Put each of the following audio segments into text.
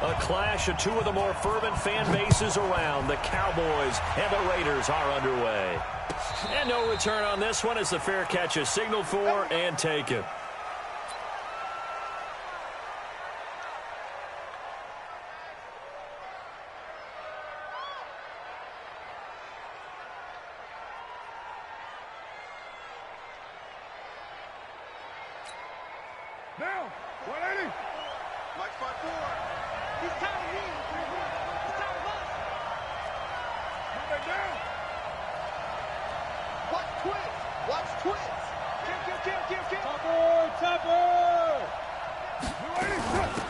A clash of two of the more fervent fan bases around. The Cowboys and the Raiders are underway. And no return on this one as the fair catch is signaled for and taken. Now, 180. Mike 5-4. He's tired of me. He's tired of us. Move it down. Watch twins. Watch twins. Kill. Topper. 280.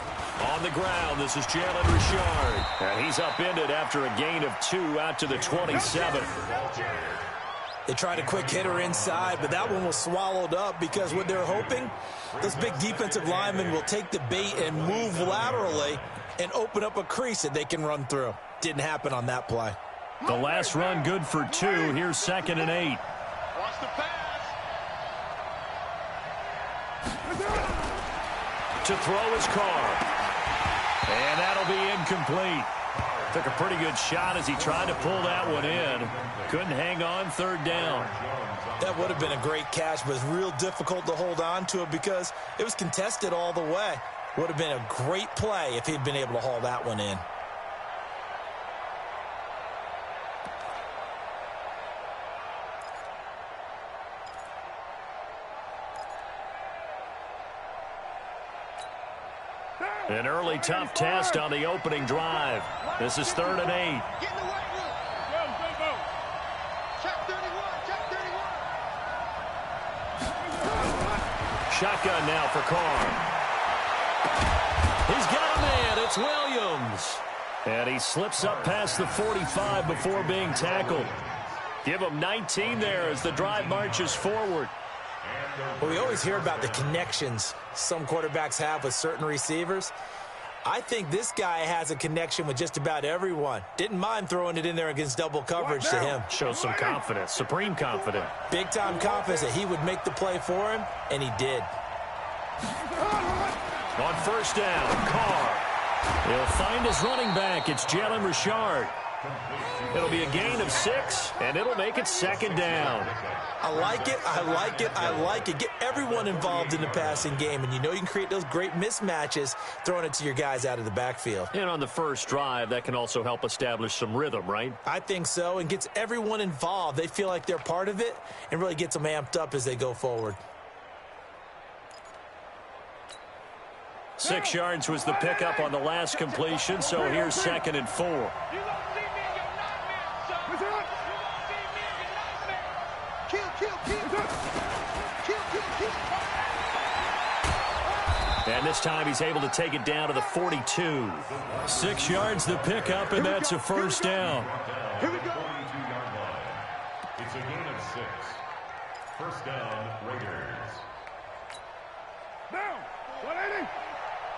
On the ground, this is Jalen Richard. And he's upended after a gain of 2 out to the 27. They tried a quick hitter inside, but that one was swallowed up because what they're hoping, those big defensive linemen will take the bait and move laterally and open up a crease that they can run through. Didn't happen on that play. The last run good for 2. Here's 2nd and 8. Watch the pass. To throw his car. And that'll be incomplete. Took a pretty good shot as he tried to pull that one in. Couldn't hang on 3rd down. That would have been a great catch, but it's real difficult to hold on to it because it was contested all the way. Would have been a great play if he'd been able to haul that one in. An early tough test on the opening drive. This is 3rd and 8. Get in the right look. Check 31. Check 31. Shotgun now for Carr. He's got a man. It's Williams. And he slips up past the 45 before being tackled. Give him 19 there as the drive marches forward. Well, we always hear about the connections some quarterbacks have with certain receivers. I think this guy has a connection with just about everyone. Didn't mind throwing it in there against double coverage to him. Shows some confidence, supreme confidence. Big-time confidence that he would make the play for him, and he did. On 1st down, Carr. He'll find his running back. It's Jalen Richard. It'll be a gain of 6, and it'll make it 2nd down. I like it, I like it, I like it. Get everyone involved in the passing game, and you know you can create those great mismatches throwing it to your guys out of the backfield. And on the first drive, that can also help establish some rhythm, right? I think so, and gets everyone involved. They feel like they're part of it and really gets them amped up as they go forward. 6 yards was the pickup on the last completion, so here's 2nd and 4. And this time he's able to take it down to the 42. 6 yards the pickup, and that's a 1st down. Here we go. It's a gain of 6. 1st down, Raiders. Down. 180.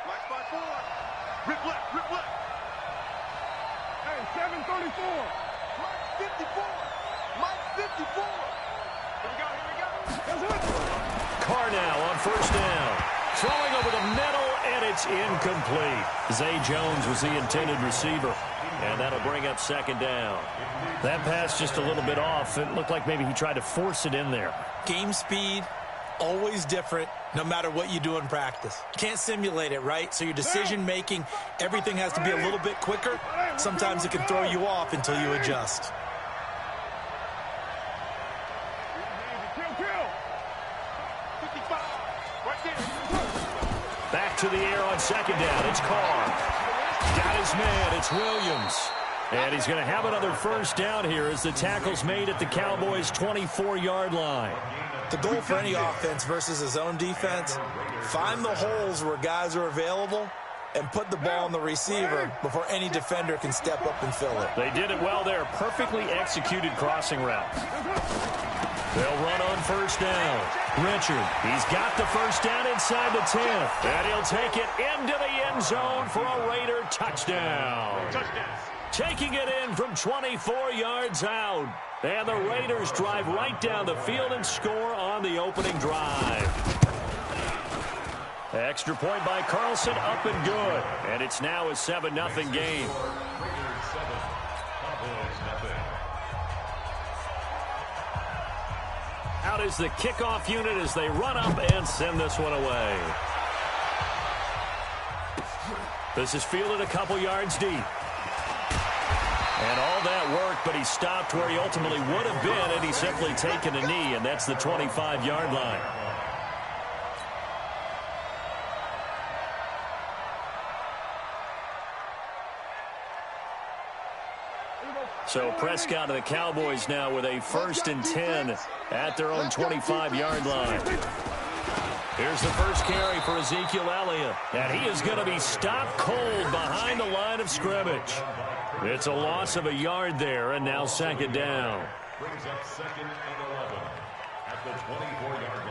Mike 5-4. Rip left. Hey, 734. Mike 54. Mike 54. Here we go. Carr now on 1st down. Throwing over the middle, and it's incomplete. Zay Jones was the intended receiver, and that'll bring up 2nd down. That pass just a little bit off. It looked like maybe he tried to force it in there. Game speed, always different, no matter what you do in practice. Can't simulate it, right? So your decision-making, everything has to be a little bit quicker. Sometimes it can throw you off until you adjust. Back to the air on 2nd down. It's Carr. Got his man. It's Williams. And he's going to have another 1st down here as the tackle's made at the Cowboys' 24-yard line. The goal for any offense versus his own defense, find the holes where guys are available and put the ball on the receiver before any defender can step up and fill it. They did it well there. Perfectly executed crossing route. They'll run on 1st down. Richard, he's got the 1st down inside the 10. And he'll take it into the end zone for a Raider touchdown. Taking it in from 24 yards out. And the Raiders drive right down the field and score on the opening drive. Extra point by Carlson, up and good. And it's now a 7-0 game. Out is the kickoff unit as they run up and send this one away. This is fielded a couple yards deep. And all that work, but he stopped where he ultimately would have been had he simply taken a knee, and that's the 25-yard line. So Prescott and the Cowboys now with a 1st and 10 at their own 25-yard line. Here's the first carry for Ezekiel Elliott, and he is going to be stopped cold behind the line of scrimmage. It's a loss of a yard there, and now 2nd down. Brings up 2nd and 11 at the 24-yard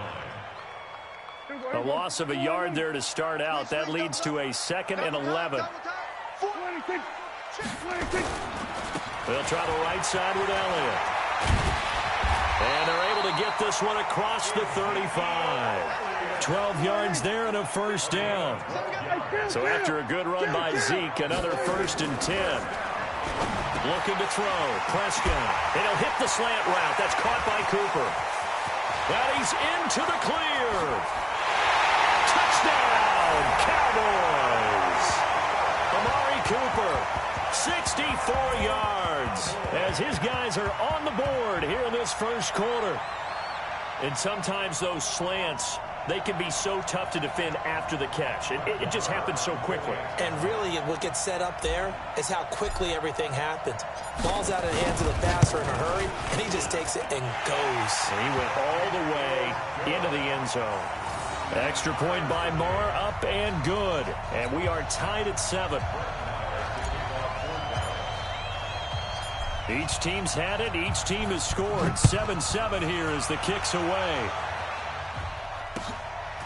line. A loss of a yard there to start out. That leads to a 2nd and 11. They'll try the right side with Elliott. And they're able to get this one across the 35. 12 yards there and a 1st down. So after a good run by Zeke, another 1st and 10. Looking to throw. Prescott. And he'll hit the slant route. That's caught by Cooper. And he's into the clear. Touchdown, Cowboys. Amari Cooper, 64 yards, as his guys are on the board here in this 1st quarter. And sometimes those slants, they can be so tough to defend after the catch. It just happens so quickly. And really, what gets set up there is how quickly everything happens. Ball's out of the hands of the passer in a hurry, and he just takes it and goes. And he went all the way into the end zone. Extra point by Marr, up and good. And we are tied at 7. Each team's had it. Each team has scored. 7-7 here as the kick's away.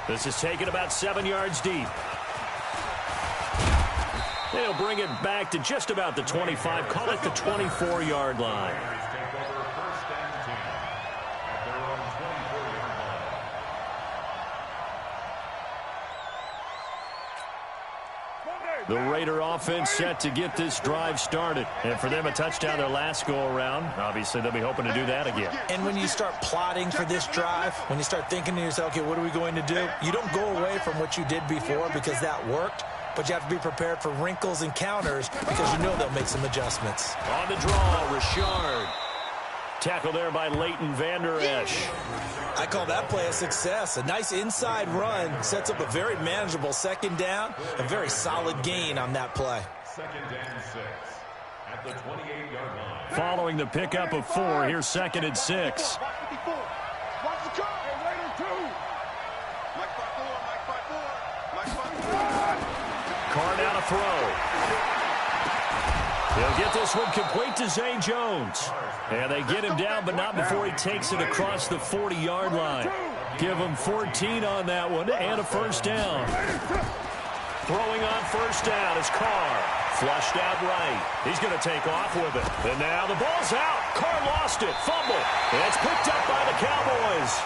This is taken about 7 yards deep. They'll bring it back to just about the 25. Call it the 24-yard line. The Raider offense set to get this drive started. And for them, a touchdown their last go-around. Obviously, they'll be hoping to do that again. And when you start plotting for this drive, when you start thinking to yourself, okay, what are we going to do? You don't go away from what you did before because that worked. But you have to be prepared for wrinkles and counters because you know they'll make some adjustments. On the draw, Richard. Tackle there by Leighton Vander Esch. I call that play a success. A nice inside run sets up a very manageable 2nd down. A very solid gain on that play. 2nd and 6 at the 28-yard line. Following the pickup of 4, here's 2nd and 6. Carr down a throw. They'll get this one complete to Zay Jones. And they get him down, but not before he takes it across the 40-yard line. Give him 14 on that one and a 1st down. Throwing on 1st down is Carr. Flushed out right. He's going to take off with it. And now the ball's out. Carr lost it. Fumble. And it's picked up by the Cowboys.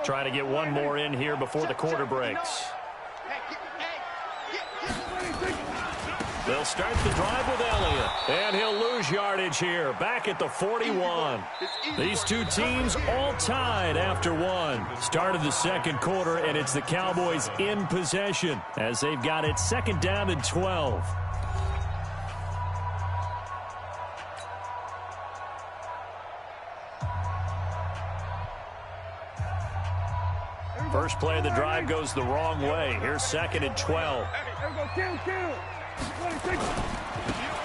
Trying to get one more in here before the quarter breaks. They'll start the drive with Elliott. And he'll lose yardage here. Back at the 41. These two teams all tied after 1. Start of the 2nd quarter, and it's the Cowboys in possession as they've got it 2nd down and 12. First play of the drive goes the wrong way. Here's 2nd and 12.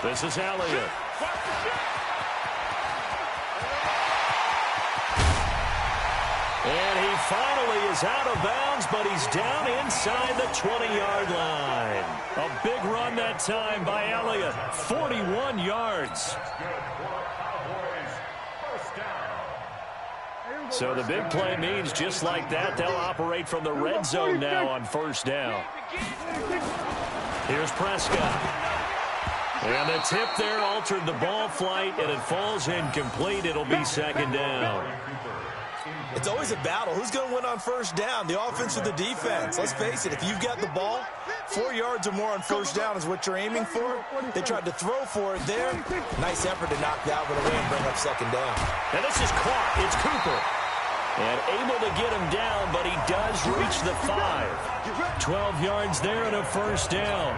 This is Elliott. And he finally is out of bounds, but he's down inside the 20-yard line. A big run that time by Elliott. 41 yards. So the big play means just like that, they'll operate from the red zone now on 1st down. Here's Prescott. And the tip there altered the ball flight, and it falls incomplete. It'll be second down. It's always a battle. Who's going to win on first down, the offense or the defense? Let's face it, if you've got the ball, 4 yards or more on first down is what you're aiming for. They tried to throw for it there. Nice effort to knock that one away and bring up second down. And this is caught. It's Cooper. And able to get him down, but he does reach the 5. 12 yards there and a first down.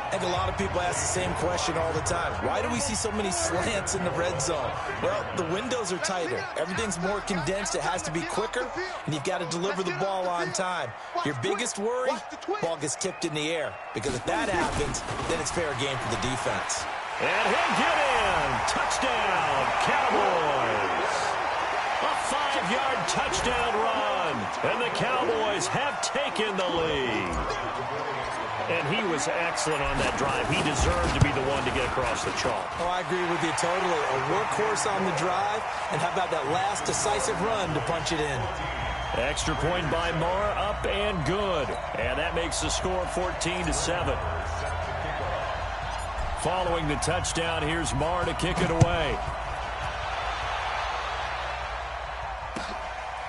I think a lot of people ask the same question all the time. Why do we see so many slants in the red zone? Well, the windows are tighter. Everything's more condensed. It has to be quicker, and you've got to deliver the ball on time. Your biggest worry, ball gets tipped in the air, because if that happens, then it's fair game for the defense. And he'll get in. Touchdown, Cowboys. A 5-yard touchdown run, and the Cowboys have taken the lead. And he was excellent on that drive. He deserved to be the one to get across the chalk. Oh, I agree with you totally. A workhorse on the drive, and how about that last decisive run to punch it in? Extra point by Marr, up and good. And that makes the score 14-7. Following the touchdown, here's Marr to kick it away.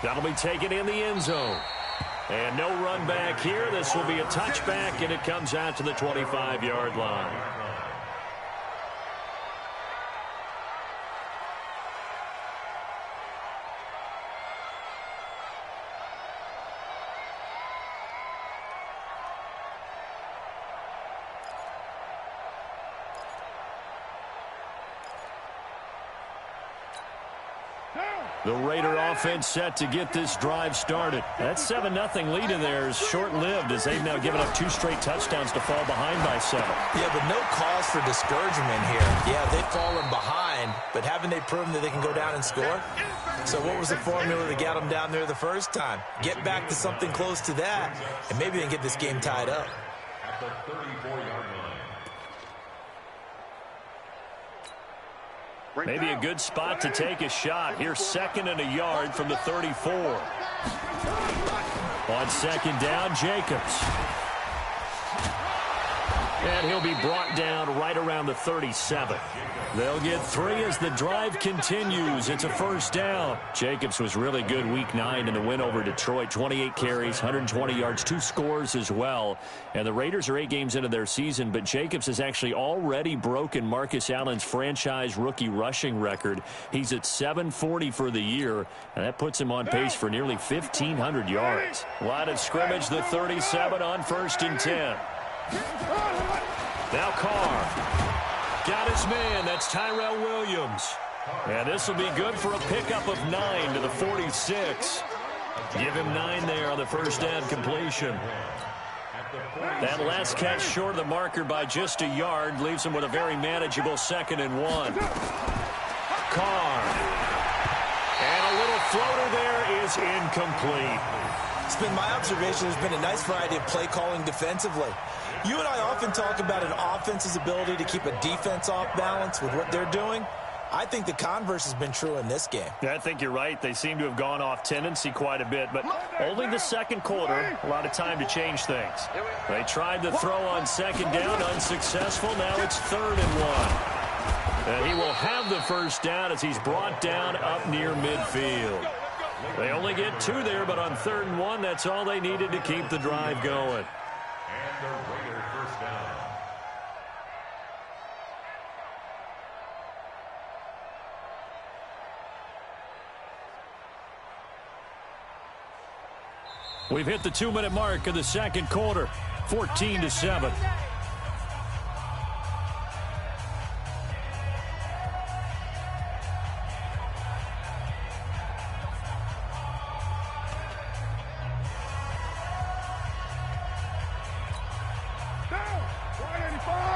That'll be taken in the end zone. And no run back here. This will be a touchback, and it comes out to the 25-yard line. The Raider offense set to get this drive started. That 7-0 lead in there is short-lived, as they've now given up 2 straight touchdowns to fall behind by 7. Yeah, but no cause for discouragement here. Yeah, they've fallen behind, but haven't they proven that they can go down and score? So what was the formula that got them down there the first time? Get back to something close to that, and maybe they can get this game tied up. At the 34-yard line. Maybe a good spot to take a shot. Here's 2nd and a yard from the 34. On second down, Jacobs. And he'll be brought down right around the 37. They'll get 3 as the drive continues. It's a first down. Jacobs was really good week 9 in the win over Detroit. 28 carries, 120 yards, 2 scores as well. And the Raiders are 8 games into their season, but Jacobs has actually already broken Marcus Allen's franchise rookie rushing record. He's at 740 for the year, and that puts him on pace for nearly 1,500 yards. Line of scrimmage, the 37 on 1st and 10. Now Carr. Got his man. That's Tyrell Williams. And this will be good for a pickup of 9 to the 46. Give him 9 there on the first down completion. That last catch short of the marker by just a yard leaves him with a very manageable 2nd and 1. Carr. And a little floater there is incomplete. It's been my observation there's been a nice variety of play calling defensively. You and I often talk about an offense's ability to keep a defense off balance with what they're doing. I think the converse has been true in this game. Yeah, I think you're right. They seem to have gone off tendency quite a bit, but only the second quarter, a lot of time to change things. They tried the throw on second down, unsuccessful. Now it's 3rd and 1. And he will have the first down as he's brought down up near midfield. They only get 2 there, but on 3rd and 1, that's all they needed to keep the drive going. And the Raider first down. We've hit the 2-minute mark of the second quarter, 14-7.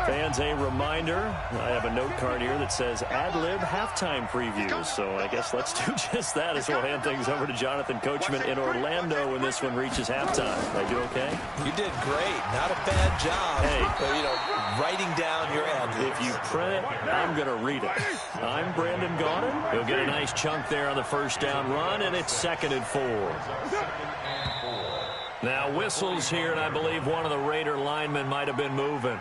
Fans, a reminder, I have a note card here that says ad-lib halftime previews, so I guess let's do just that as we'll hand things over to Jonathan Coachman in Orlando when this one reaches halftime. Did I do okay? You did great. Not a bad job. Hey. But, writing down your ad-libs. If you print it, I'm going to read it. I'm Brandon Gaudin. He'll get a nice chunk there on the first down run, and it's 2nd and 4. Now whistles here, and I believe one of the Raider linemen might have been moving.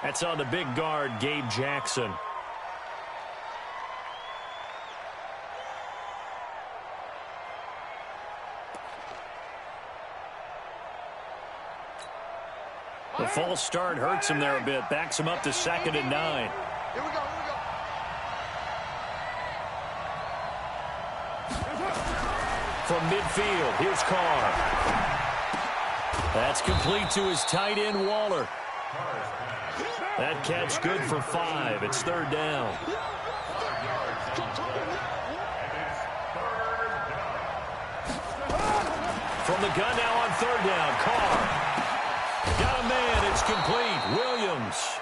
That's on the big guard, Gabe Jackson. The false start hurts him there a bit. Backs him up to 2nd and 9. Here we go. From midfield, here's Carr. That's complete to his tight end, Waller. That catch good for 5. It's 3rd down. From the gun now on 3rd down, Carr. Got a man, it's complete, Williams.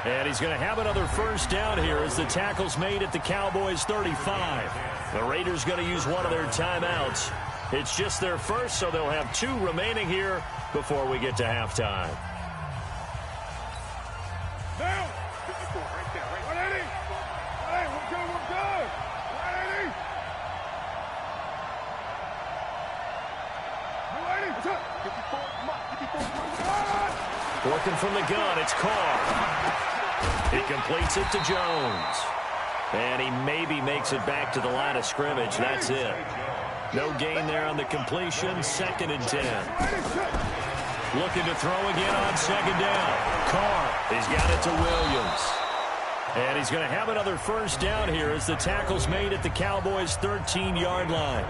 And he's going to have another 1st down here as the tackle's made at the Cowboys' 35. The Raiders going to use one of their timeouts. It's just their first, so they'll have 2 remaining here before we get to halftime. Down. 54, right there, right. 180. Hey, we're good. 180. 180, what's up? 54, come on. 54, Working from the gun, it's Carr. He completes it to Jones. And he maybe makes it back to the line of scrimmage. That's it. No gain there on the completion. 2nd and 10. Looking to throw again on 2nd down. Carr, he's got it to Williams. And he's going to have another 1st down here as the tackle's made at the Cowboys' 13-yard line.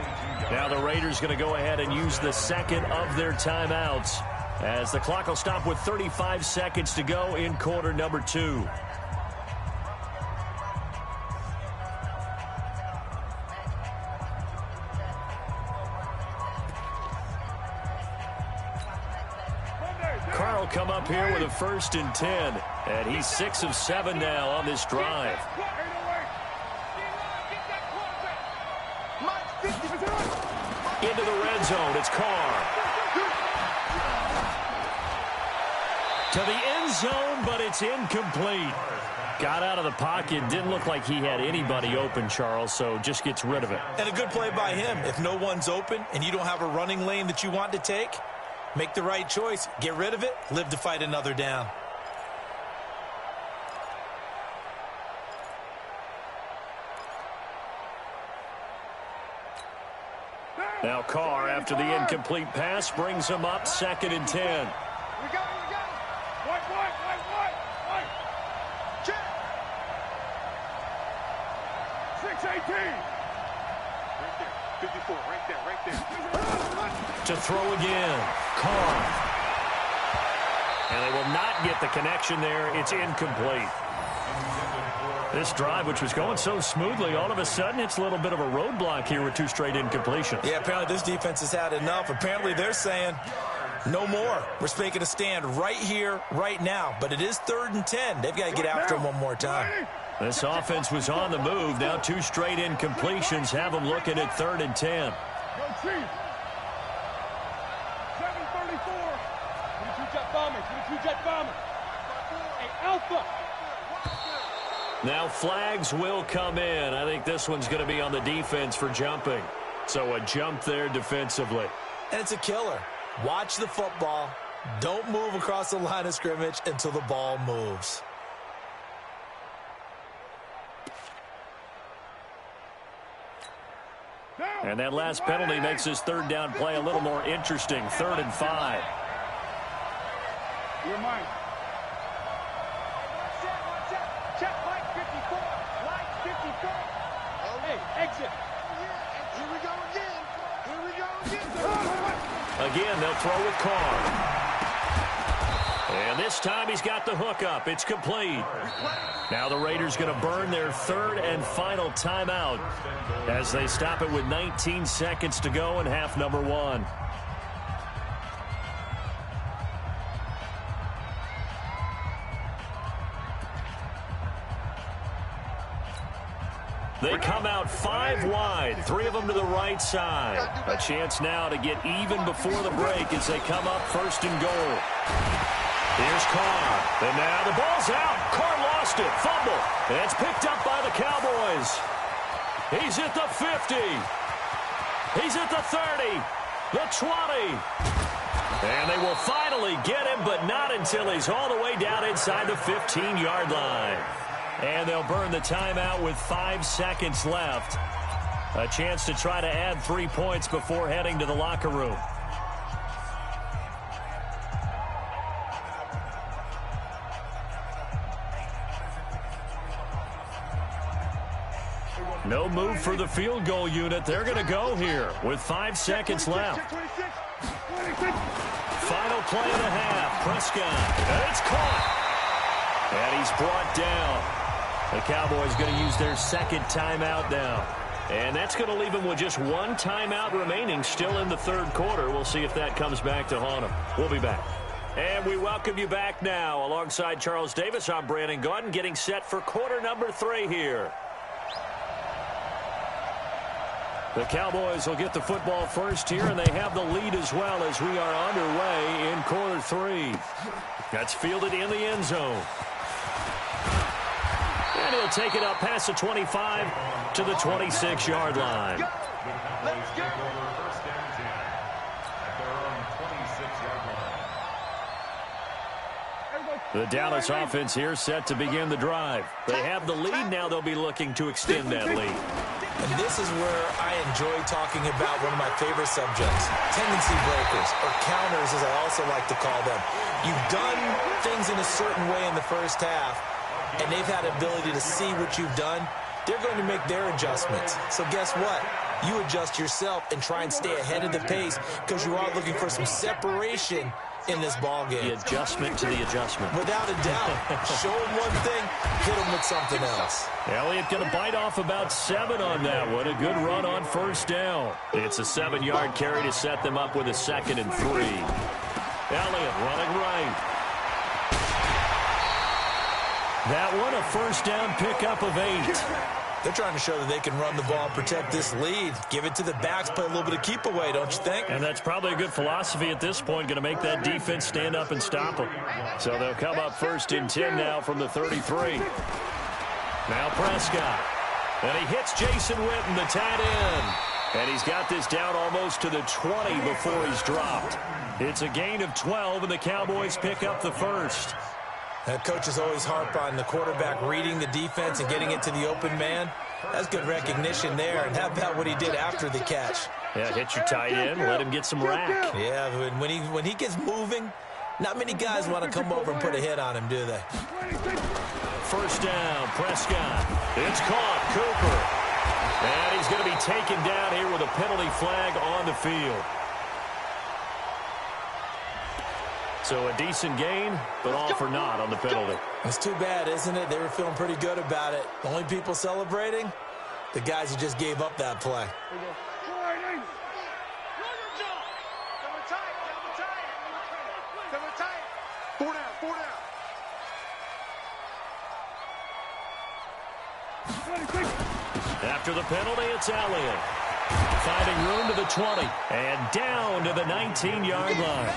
Now the Raiders going to go ahead and use the 2nd of their timeouts as the clock will stop with 35 seconds to go in quarter number 2. Carl come up here with a 1st and 10, and he's 6 of 7 now on this drive. Into the red zone, it's Carr. To the end zone, but it's incomplete. Got out of the pocket, didn't look like he had anybody open, Charles, so just gets rid of it. And a good play by him. If no one's open and you don't have a running lane that you want to take, make the right choice. Get rid of it. Live to fight another down. Now Carr, after the incomplete pass, brings him up 2nd and 10. We got it. White. Check. 618. Right there. 54, right there. To throw again, Carr. And they will not get the connection there. It's incomplete. This drive, which was going so smoothly, all of a sudden it's a little bit of a roadblock here with 2 straight incompletions. Yeah, apparently this defense has had enough. Apparently they're saying no more. We're making a stand right here, right now. But it is 3rd and 10. They've got to get after him one more time. This offense was on the move. Now 2 straight incompletions have them looking at 3rd and 10. 734. 22 jet bomber. Hey, Alpha. Now flags will come in. I think this one's going to be on the defense for jumping. So a jump there defensively. And it's a killer. Watch the football. Don't move across the line of scrimmage until the ball moves. And that last penalty makes this 3rd down play a little more interesting. 3rd and 5. You're mine. Check line 54. Line 54. Hey, exit. Here we go again. Again, they'll throw with Carr. And this time he's got the hook up. It's complete. Now the Raiders going to burn their 3rd and final timeout as they stop it with 19 seconds to go in half number 1. They come out 5 wide, 3 of them to the right side. A chance now to get even before the break as they come up 1st and goal. Here's Carr. And now the ball's out. Carr lost it. Fumble. And it's picked up by the Cowboys. He's at the 50. He's at the 30. The 20. And they will finally get him, but not until he's all the way down inside the 15-yard line. And they'll burn the timeout with 5 seconds left. A chance to try to add 3 points before heading to the locker room. No move for the field goal unit. They're going to go here with 5 seconds left. Final play of the half. Prescott. And it's caught. And he's brought down. The Cowboys going to use their second timeout now. And that's going to leave them with just 1 timeout remaining still in the third quarter. We'll see if that comes back to haunt them. We'll be back. And we welcome you back now. Alongside Charles Davis, I'm Brandon Gaudin, getting set for quarter number 3 here. The Cowboys will get the football first here, and they have the lead as well as we are underway in quarter 3. That's fielded in the end zone. And he'll take it up past the 25 to the 26-yard line. Let's go. First down 10 at their own 26-yard line. The Dallas offense here set to begin the drive. They have the lead. Now they'll be looking to extend that lead. And this is where I enjoy talking about one of my favorite subjects, tendency breakers, or counters as I also like to call them. You've done things in a certain way in the first half, and they've had the ability to see what you've done. They're going to make their adjustments. So guess what? You adjust yourself and try and stay ahead of the pace because you are looking for some separation in this ball game. The adjustment to the adjustment. Without a doubt. Show them one thing, hit them with something else. Elliott going to bite off about 7 on that one. A good run on first down. It's a 7-yard carry to set them up with a 2nd and 3. Elliott running right. That one, a first down pickup of 8. They're trying to show that they can run the ball and protect this lead. Give it to the backs, play a little bit of keep away, don't you think? And that's probably a good philosophy at this point, going to make that defense stand up and stop them. So they'll come up 1st and 10 now from the 33. Now Prescott. And he hits Jason Witten, the tight end. And he's got this down almost to the 20 before he's dropped. It's a gain of 12, and the Cowboys pick up the first. Coaches always harp on the quarterback reading the defense and getting it to the open man. That's good recognition there. And how about what he did after the catch? Yeah, hit your tight end, let him get some rack. Yeah, when he gets moving, not many guys want to come over and put a hit on him, do they? First down, Prescott. It's caught, Cooper. And he's going to be taken down here with a penalty flag on the field. So a decent gain, but all for naught on the penalty. It's too bad, isn't it? They were feeling pretty good about it. The only people celebrating, the guys who just gave up that play. After the penalty, it's Elliott. Finding room to the 20 and down to the 19-yard line.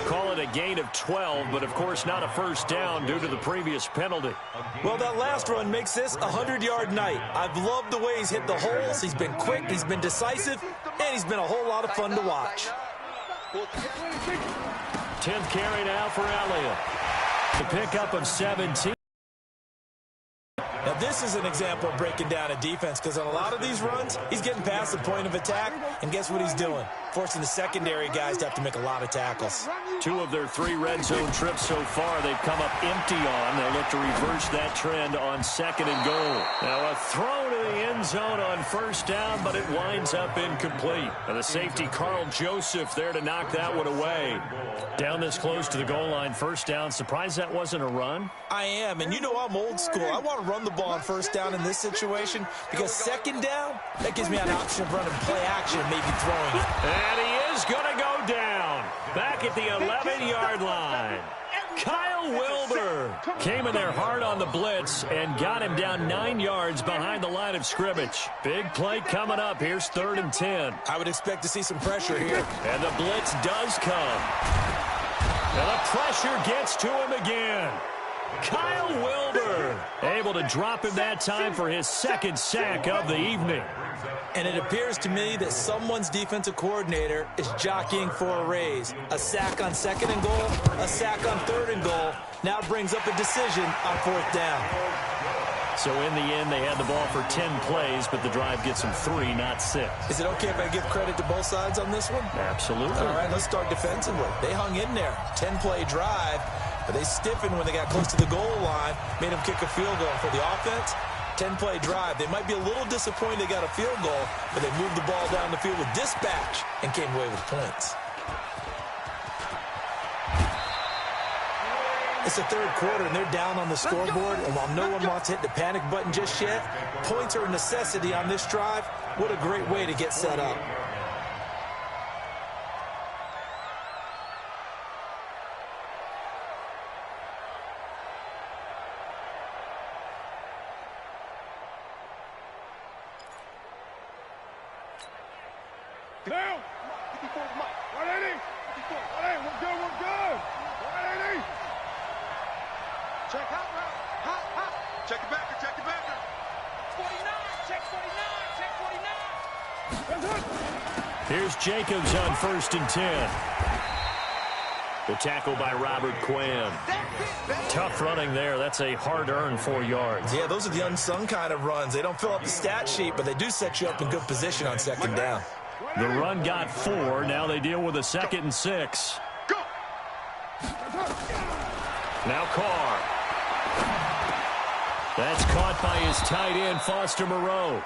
Call it a gain of 12, but of course not a first down due to the previous penalty. Well, that last run makes this a 100-yard night. I've loved the way he's hit the holes. He's been quick, he's been decisive, and he's been a whole lot of fun to watch. 10th carry now for Elliott. The pickup of 17. Now, this is an example of breaking down a defense because on a lot of these runs, he's getting past the point of attack, and guess what he's doing? Forcing the secondary guys to have to make a lot of tackles. 2 of their 3 red zone trips so far they've come up empty on. They'll look to reverse that trend on 2nd and goal. Now a throw to the end zone on first down, but it winds up incomplete. And the safety, Carl Joseph, there to knock that one away. Down this close to the goal line, first down. Surprised that wasn't a run? I am, and you know I'm old school. I want to run the ball on first down in this situation because 2nd down, that gives me an option of running play action and maybe throwing it. And he is going to go down back at the 11-yard line. Kyle Wilbur came in there hard on the blitz and got him down 9 yards behind the line of scrimmage. Big play coming up. Here's 3rd and 10. I would expect to see some pressure here. And the blitz does come. And the pressure gets to him again. Kyle Wilbur able to drop him that time for his second sack of the evening. And it appears to me that someone's defensive coordinator is jockeying for a raise. A sack on 2nd and goal, a sack on 3rd and goal. Now brings up a decision on 4th down. So in the end, they had the ball for 10 plays, but the drive gets them 3, not 6. Is it okay if I give credit to both sides on this one? Absolutely. All right, let's start defensively. They hung in there. 10-play drive, but they stiffened when they got close to the goal line, made them kick a field goal. For the offense, 10-play drive. They might be a little disappointed they got a field goal, but they moved the ball down the field with dispatch and came away with points. It's the 3rd quarter, and they're down on the scoreboard. And while no one wants to hit the panic button just yet, points are a necessity on this drive. What a great way to get set up. Down. 54 Mike. 180. 54. 180. We're good. We're good. 180. Check hot route. Hot, hot. Check it back. Check it back. 49. Check 49. Check 49. Here's Jacobs on 1st and 10. The tackle by Robert Quinn. Tough running there. That's a hard-earned 4 yards. Yeah, those are the unsung kind of runs. They don't fill up the stat sheet, but they do set you up in good position on 2nd down. The run got 4. Now they deal with a 2nd and 6. Go. Now Carr. That's caught by his tight end, Foster Moreau.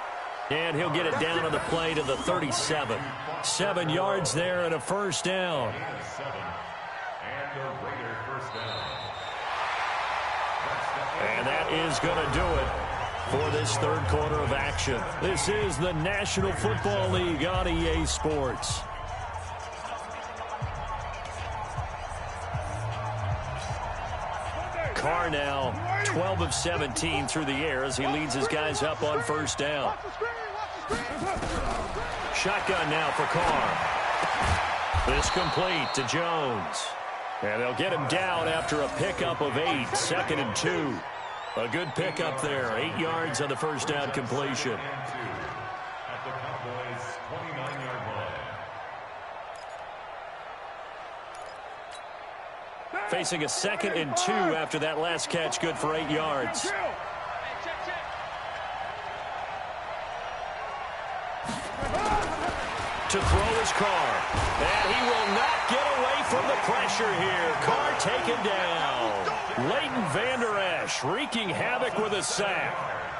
And he'll get it down on the play to the 37. 7 yards there and a 1st down. And that is going to do it for this 3rd quarter of action. This is the National Football League on EA Sports. Carr now 12 of 17 through the air as he leads his guys up on 1st down. Shotgun now for Carr. This complete to Jones. And they'll get him down after a pickup of 8, 2nd and 2. A good pickup there, 8 yards on the 1st down completion. At the Cowboys' 29-yard line. Facing a 2nd and 2 after that last catch, good for 8 yards. To throw his Carr. And he will not get away from the pressure here. Carr taken down. Leighton Vander Esch wreaking havoc with a sack.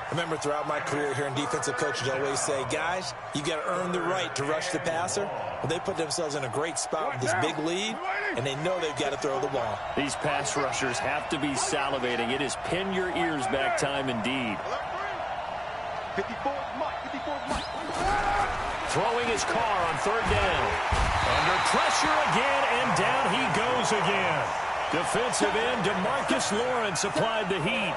Remember, throughout my career here in defensive coaches, I always say, guys, you got to earn the right to rush the passer. Well, they put themselves in a great spot with this big lead, and they know they've got to throw the ball. These pass rushers have to be salivating. It is pin your ears back time indeed. 54 Mike. 54 Mike. Throwing his Carr on 3rd down. Under pressure again, and down he goes again. Defensive end DeMarcus Lawrence applied the heat.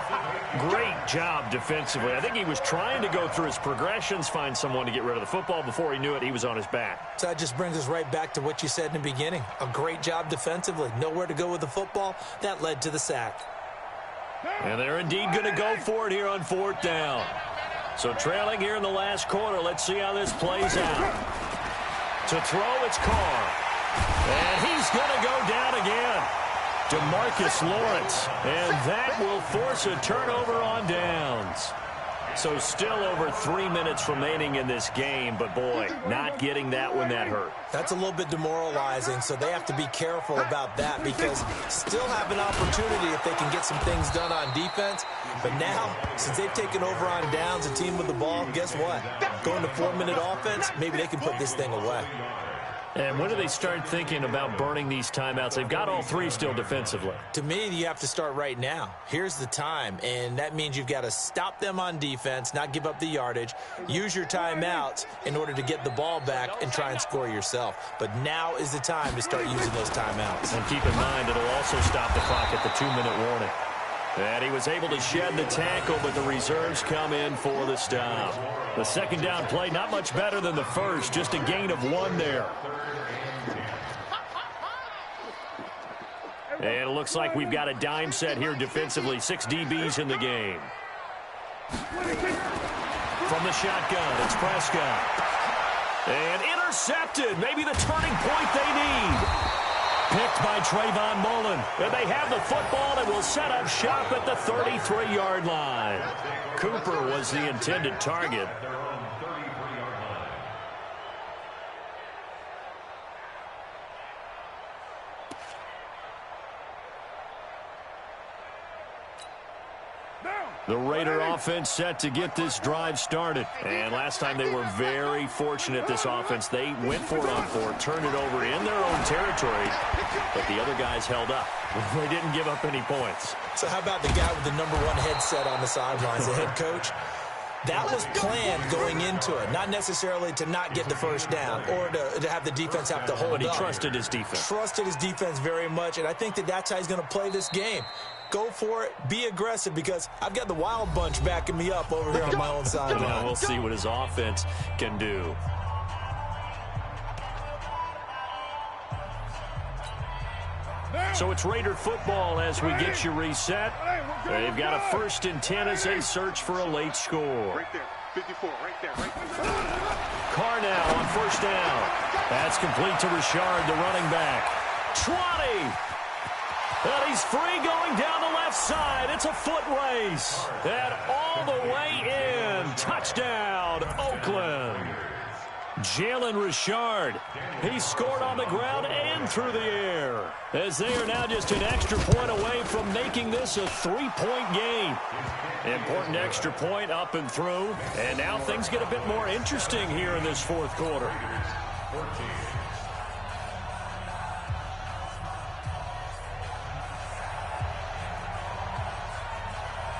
Great job defensively. I think he was trying to go through his progressions, find someone to get rid of the football. Before he knew it, he was on his back. So that just brings us right back to what you said in the beginning. A great job defensively. Nowhere to go with the football. That led to the sack. And they're indeed going to go for it here on 4th down. So trailing here in the last quarter. Let's see how this plays out. To throw, it's Carr. And he's going to go down again. DeMarcus Lawrence. And that will force a turnover on downs. So still over 3 minutes remaining in this game. But, boy, not getting that when that hurt. That's a little bit demoralizing, so they have to be careful about that because still have an opportunity if they can get some things done on defense. But now, since they've taken over on downs, a team with the ball, guess what? Going to 4-minute offense, maybe they can put this thing away. And when do they start thinking about burning these timeouts? They've got all 3 still defensively. To me, you have to start right now. Here's the time, and that means you've got to stop them on defense, not give up the yardage, use your timeouts in order to get the ball back and try and score yourself. But now is the time to start using those timeouts. And keep in mind, it'll also stop the clock at the 2-minute warning. And he was able to shed the tackle, but the reserves come in for the stop. The 2nd down play, not much better than the first, just a gain of 1 there. And it looks like we've got a dime set here defensively. 6 DBs in the game. From the shotgun, it's Prescott. And intercepted. Maybe the turning point they need. Picked by Trayvon Mullen. And they have the football and will set up shop at the 33-yard line. Cooper was the intended target. The Raider offense set to get this drive started. And last time they were very fortunate, this offense. They went for it on 4, turned it over in their own territory, but the other guys held up. They didn't give up any points. So how about the guy with the #1 headset on the sidelines, the head coach? That was planned going into it, not necessarily to not get the first down or to have the defense have to hold up. But he trusted his defense. Trusted his defense very much, and I think that's how he's going to play this game. Go for it. Be aggressive, because I've got the wild bunch backing me up over here on my own sideline. Now we'll see what his offense can do. So it's Raider football as we get you reset. They've got a 1st and 10 as they search for a late score. Right there. 54, right there. Carr now on 1st down. That's complete to Richard, the running back. 20. And he's free going down the left side. It's a foot race. And all the way in. Touchdown, Oakland. Jalen Richard. He scored on the ground and through the air, as they are now just an extra point away from making this a 3-point game. Important extra point up and through. And now things get a bit more interesting here in this 4th quarter.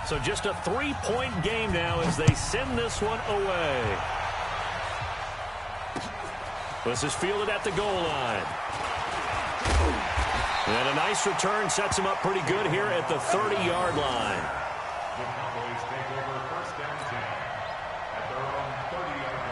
So just a 3-point game now as they send this one away. This is fielded at the goal line. And a nice return sets him up pretty good here at the 30-yard line. The Cowboys take over 1st down 10 at their own 30-yard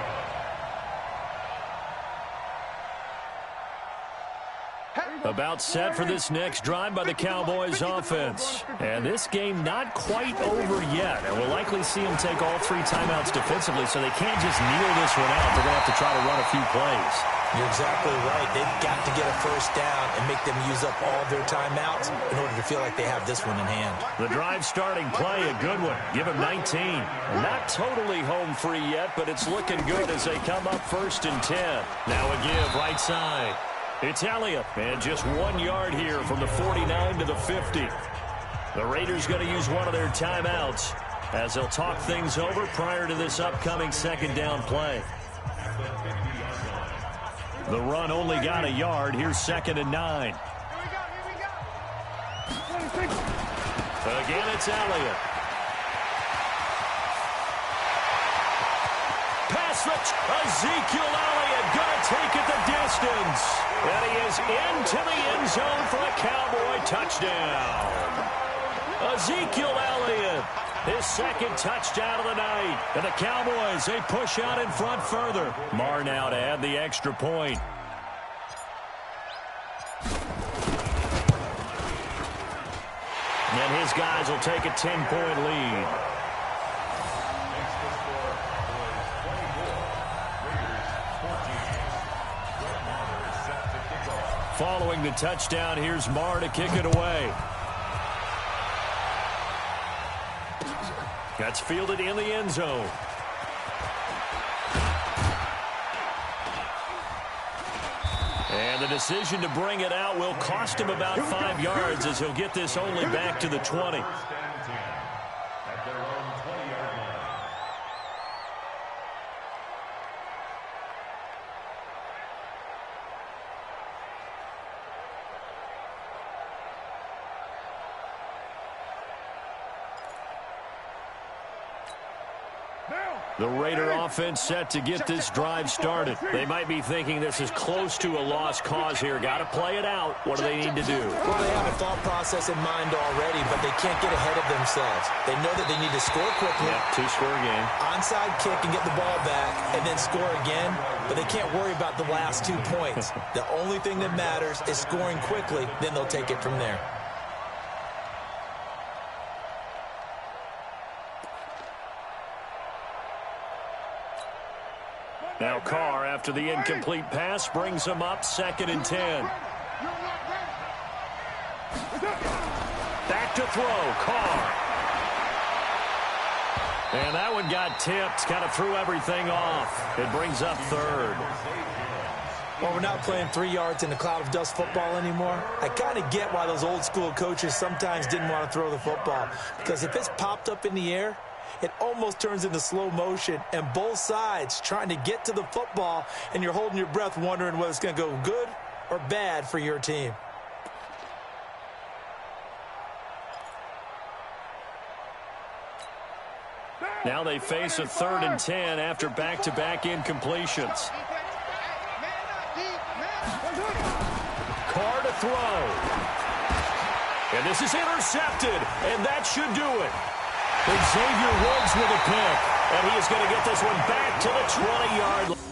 line. About set for this next drive by the Cowboys offense. And this game not quite over yet. And we'll likely see them take all 3 timeouts defensively, so they can't just kneel this one out. They're going to have to try to run a few plays. You're exactly right. They've got to get a 1st down and make them use up all their timeouts in order to feel like they have this one in hand. The drive starting play, a good one. Give him 19. Not totally home free yet, but it's looking good as they come up 1st and 10. Now a give right side. It's Elliott, and just 1 yard here from the 49 to the 50. The Raiders going to use one of their timeouts as they'll talk things over prior to this upcoming 2nd down play. The run only got a yard. Here's 2nd and 9. Again, it's Elliott. Pass rush. Ezekiel Elliott going to take it the distance. And he is into the end zone for a Cowboy touchdown. Ezekiel Elliott, his 2nd touchdown of the night. And the Cowboys, they push out in front further. Marr now to add the extra point. And his guys will take a 10-point lead. Following the touchdown, here's Marr to kick it away. That's fielded in the end zone. And the decision to bring it out will cost him about 5 yards as he'll get this only back to the 20. 1st and 10 at their own 20-yard line. Now. The Raider offense set to get this drive started. They might be thinking this is close to a lost cause here. Got to play it out. What do they need to do? Well, they have a thought process in mind already, but they can't get ahead of themselves. They know that they need to score quickly. Yep, two-score game. Onside kick and get the ball back and then score again, but they can't worry about the last 2 points. The only thing that matters is scoring quickly, then they'll take it from there. Now Carr, after the incomplete pass, brings him up 2nd and 10. Back to throw, Carr. And that one got tipped, kind of threw everything off. It brings up 3rd. Well, we're not playing 3 yards in a cloud of dust football anymore. I kind of get why those old school coaches sometimes didn't want to throw the football. Because if it's popped up in the air, it almost turns into slow motion, and both sides trying to get to the football, and you're holding your breath wondering whether it's going to go good or bad for your team. Now they face a 3rd and 10 after back-to-back incompletions. Carr to throw. And this is intercepted, and that should do it. Xavier Woods with a pick, and he is going to get this one back to the 20-yard line.